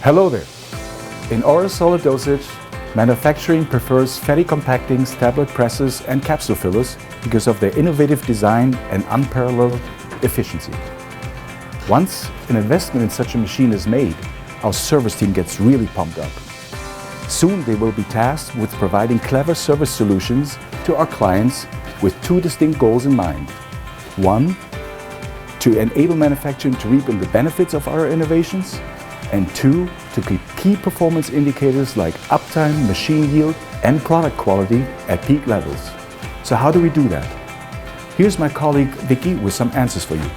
Hello there. In oral solid dosage, manufacturing prefers Fette Compacting's tablet presses and capsule fillers because of their innovative design and unparalleled efficiency. Once an investment in such a machine is made, our service team gets really pumped up. Soon they will be tasked with providing clever service solutions to our clients with two distinct goals in mind. One, to enable manufacturing to reap the benefits of our innovations, and two, to keep key performance indicators like uptime, machine yield, and product quality at peak levels. So how do we do that? Here's my colleague Vicky with some answers for you.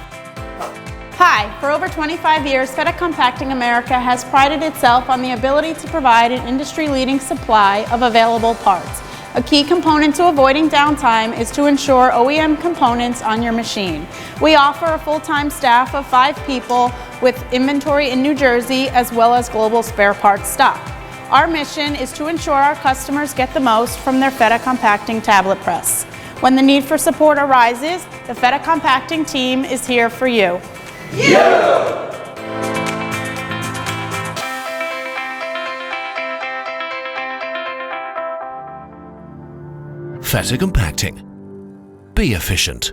Hi, for over 25 years, Fette Compacting America has prided itself on the ability to provide an industry-leading supply of available parts. A key component to avoiding downtime is to ensure OEM components on your machine. We offer a full-time staff of 5 people with inventory in New Jersey as well as global spare parts stock. Our mission is to ensure our customers get the most from their Fette Compacting tablet press. When the need for support arises, the Fette Compacting team is here for you. Fette Compacting. Be efficient.